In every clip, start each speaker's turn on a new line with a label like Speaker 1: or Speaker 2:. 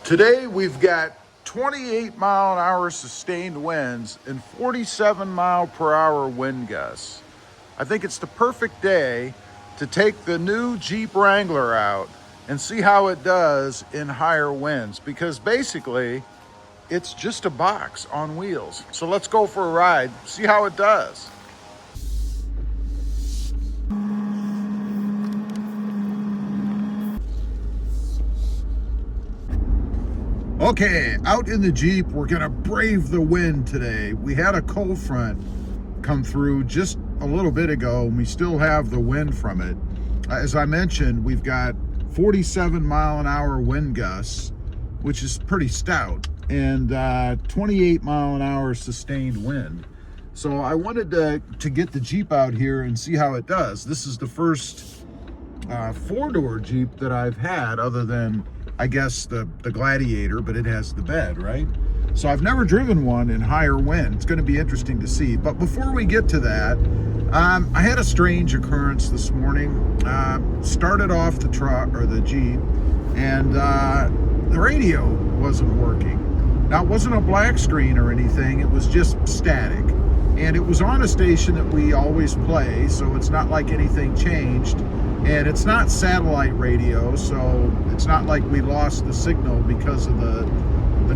Speaker 1: Today we've got 28 mile an hour sustained winds and 47 mile per hour wind gusts. I think it's the perfect day to take the new Jeep Wrangler out and see how it does in higher winds, because basically it's just a box on wheels. So let's go for a ride, see how it does. Okay, out in the Jeep, we're gonna brave the wind today. We had a cold front come through just a little bit ago, and we still have the wind from it. As I mentioned, we've got 47 mile an hour wind gusts, which is pretty stout, and 28 mile an hour sustained wind. So I wanted to get the Jeep out here and see how it does. This is the first four-door Jeep that I've had, other than I guess the Gladiator, but it has the bed, right? So I've never driven one in higher wind. It's going to be interesting to see. But before we get to that, I had a strange occurrence this morning. Started off the truck or the Jeep, and the radio wasn't working. Now, it wasn't a black screen or anything. It was just static, and it was on a station that we always play, so it's not like anything changed. And it's not satellite radio, so it's not like we lost the signal because of the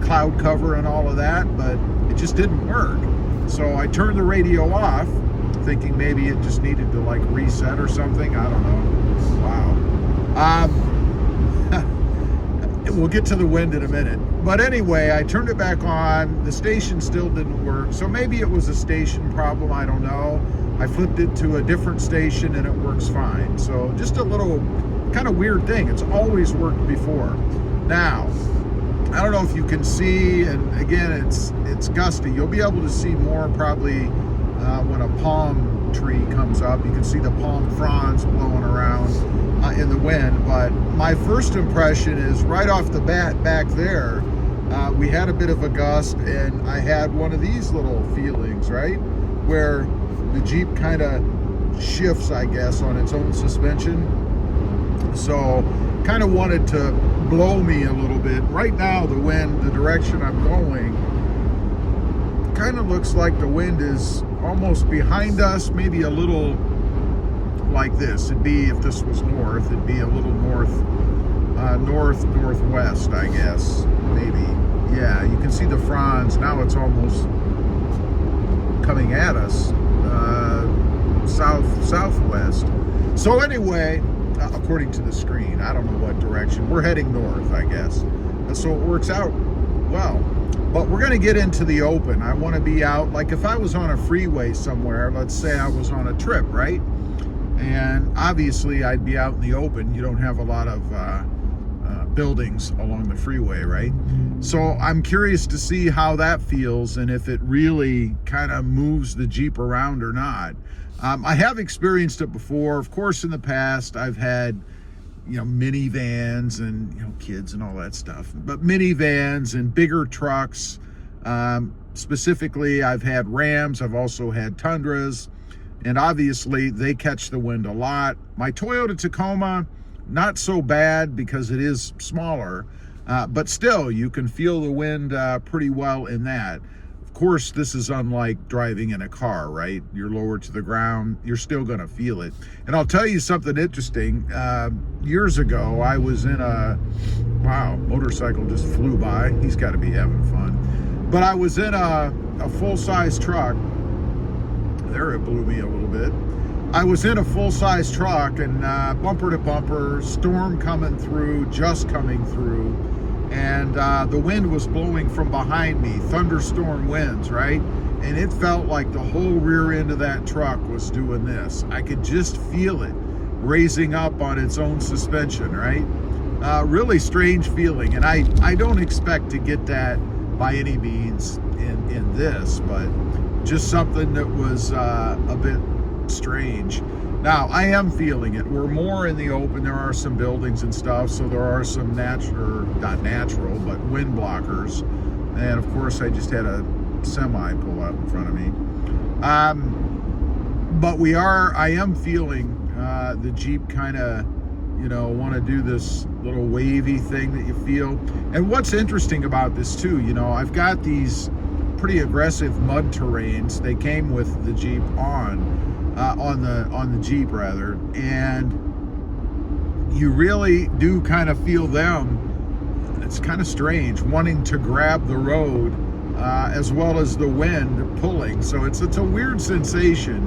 Speaker 1: cloud cover and all of that, but it just didn't work. So I turned the radio off, thinking maybe it just needed to like reset or something. I don't know. Wow. We'll get to the wind in a minute. But anyway, I turned it back on. The station still didn't work. So maybe it was a station problem. I don't know. I flipped it to a different station and it works fine. So just a little kind of weird thing. It's always worked before. Now, I don't know if you can see, and again, it's gusty. You'll be able to see more probably when a palm tree comes up. You can see the palm fronds blowing around in the wind. But my first impression is right off the bat back there, we had a bit of a gust, and I had one of these little feelings, right? Where the Jeep kind of shifts, I guess, on its own suspension. So kind of wanted to blow me a little bit. Right now, the wind, the direction I'm going, kind of looks like the wind is almost behind us, maybe a little like this. It'd be, if this was north, it'd be a little northwest, I guess, maybe. Yeah, you can see the fronds. Now it's almost coming at us. Southwest. So anyway, according to the screen, I don't know what direction. We're heading north, I guess. So it works out well. But we're going to get into the open. I want to be out, like if I was on a freeway somewhere, let's say I was on a trip, right? And obviously I'd be out in the open. You don't have a lot of buildings along the freeway, right? So I'm curious to see how that feels and if it really kind of moves the Jeep around or not. I have experienced it before. Of course, in the past, I've had, minivans and, kids and all that stuff. But minivans and bigger trucks. Specifically, I've had Rams. I've also had Tundras. And obviously, they catch the wind a lot. My Toyota Tacoma, not so bad because it is smaller. But still, you can feel the wind pretty well in that. Of course, this is unlike driving in a car, right? You're lower to the ground. You're still going to feel it. And I'll tell you something interesting. Years ago, I was in motorcycle just flew by. He's got to be having fun. But I was in a full-size truck. There, it blew me a little bit. I was in a full-size truck, and bumper to bumper, storm coming through, just coming through. And the wind was blowing from behind me, thunderstorm winds, right? And it felt like the whole rear end of that truck was doing this. I could just feel it raising up on its own suspension, right? Really strange feeling. And I don't expect to get that by any means in this, but just something that was a bit strange. Now, I am feeling it. We're more in the open. There are some buildings and stuff, so there are some not natural, but wind blockers. And of course, I just had a semi pull out in front of me. But I am feeling the Jeep kind of you know, want to do this little wavy thing that you feel. And what's interesting about this too, you know, I've got these pretty aggressive mud terrains. They came with the Jeep on the Jeep rather, and you really do kind of feel them. It's kind of strange, wanting to grab the road as well as the wind pulling. So it's a weird sensation.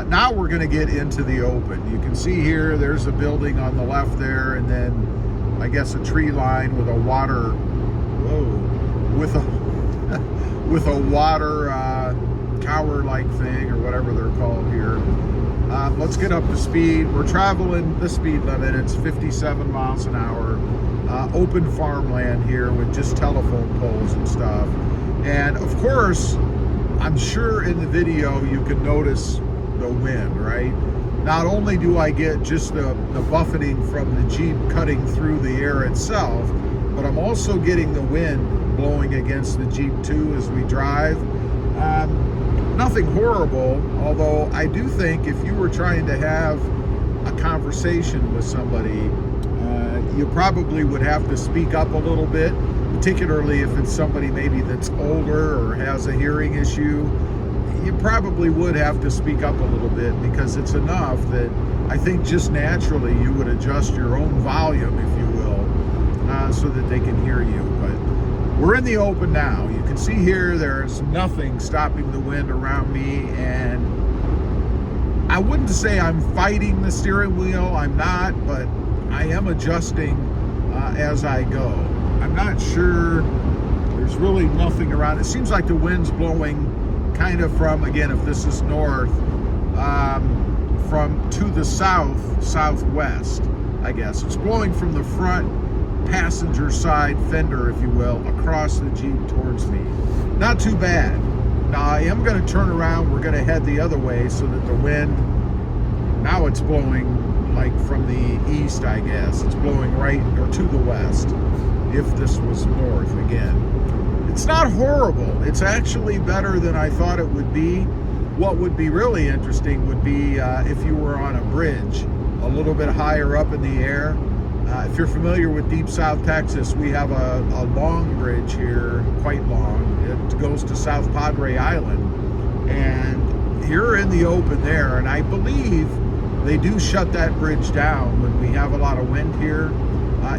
Speaker 1: Now we're going to get into the open. You can see here, there's a building on the left there, and then I guess a tree line with a water, with a water tower-like thing, or whatever they're called here. Let's get up to speed. We're traveling the speed limit. It's 57 miles an hour. Open farmland here with just telephone poles and stuff. And of course, I'm sure in the video you can notice the wind, right? Not only do I get just the buffeting from the Jeep cutting through the air itself, but I'm also getting the wind blowing against the Jeep too as we drive. Nothing horrible, although I do think if you were trying to have a conversation with somebody, you probably would have to speak up a little bit, particularly if it's somebody maybe that's older or has a hearing issue. You probably would have to speak up a little bit, because it's enough that I think just naturally you would adjust your own volume, if you will, so that they can hear you. But we're in the open now. You can see here there's nothing stopping the wind around me, and I wouldn't say I'm fighting the steering wheel. I'm not, but I am adjusting as I go. I'm not sure. There's really nothing around. It seems like the wind's blowing kind of from, again, if this is north, from to the southwest, I guess. It's blowing from the front passenger side fender, if you will, across the Jeep towards me. Not too bad. Now I am going to turn around. We're going to head the other way so that the wind, now it's blowing like from the east, I guess. It's blowing right or to the west, if this was north again. It's not horrible. It's actually better than I thought it would be. What would be really interesting would be if you were on a bridge a little bit higher up in the air. If you're familiar with Deep South Texas, we have a long bridge here, quite long. It goes to South Padre Island, and you're in the open there, and I believe they do shut that bridge down when we have a lot of wind here.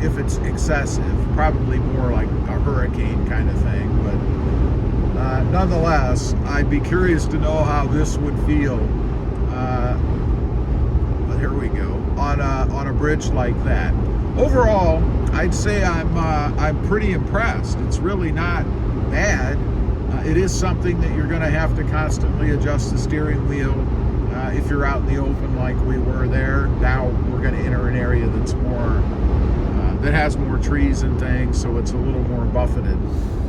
Speaker 1: If it's excessive, probably more like a hurricane kind of thing. But nonetheless, I'd be curious to know how this would feel. But here we go, on a bridge like that. Overall, I'd say I'm pretty impressed. It's really not bad. It is something that you're going to have to constantly adjust the steering wheel if you're out in the open like we were there. Now we're going to enter an area that's more that has more trees and things, so it's a little more buffeted.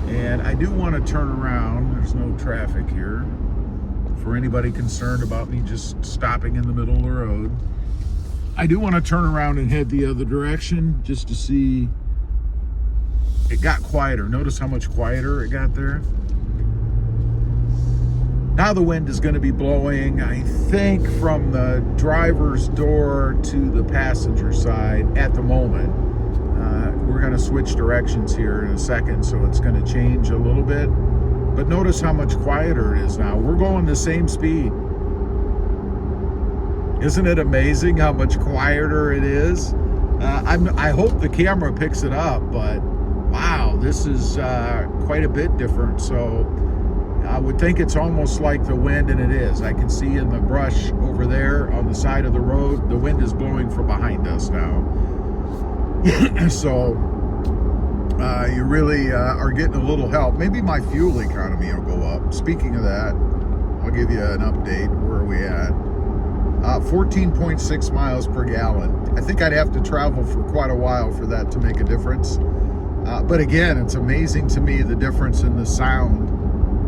Speaker 1: And I do want to turn around. There's no traffic here. For anybody concerned about me just stopping in the middle of the road, I do want to turn around and head the other direction just to see. It got quieter. Notice how much quieter it got there. Now the wind is going to be blowing, I think, from the driver's door to the passenger side at the moment. We're going to switch directions here in a second, so it's going to change a little bit. But notice how much quieter it is now. We're going the same speed. Isn't it amazing how much quieter it is? I hope the camera picks it up, but wow, this is quite a bit different. So I would think it's almost like the wind, and it is. I can see in the brush over there on the side of the road, the wind is blowing from behind us now. So you really are getting a little help. Maybe my fuel economy will go up. Speaking of that, I'll give you an update. Where are we at? 14.6 miles per gallon. I think I'd have to travel for quite a while for that to make a difference. But again, it's amazing to me the difference in the sound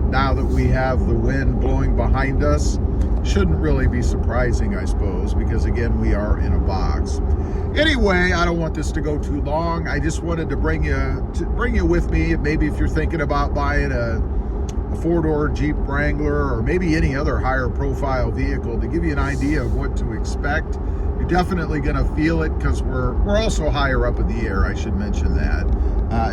Speaker 1: now that we have the wind blowing behind us. Shouldn't really be surprising, I suppose, because again, we are in a box. Anyway, I don't want this to go too long. I just wanted to bring you with me. Maybe if you're thinking about buying a four-door Jeep Wrangler, or maybe any other higher profile vehicle, to give you an idea of what to expect. You're definitely going to feel it because we're also higher up in the air. I should mention that.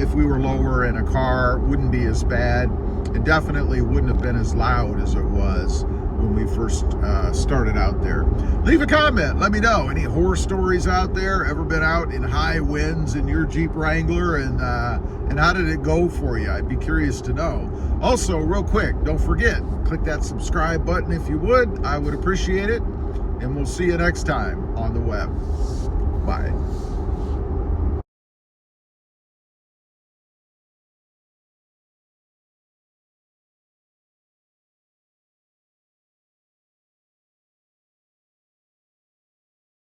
Speaker 1: If we were lower in a car, wouldn't be as bad. It definitely wouldn't have been as loud as it was when we first started out there. Leave a comment. Let me know. Any horror stories out there? Ever been out in high winds in your Jeep Wrangler? And how did it go for you? I'd be curious to know. Also, real quick, don't forget, click that subscribe button if you would. I would appreciate it. And we'll see you next time on the web. Bye.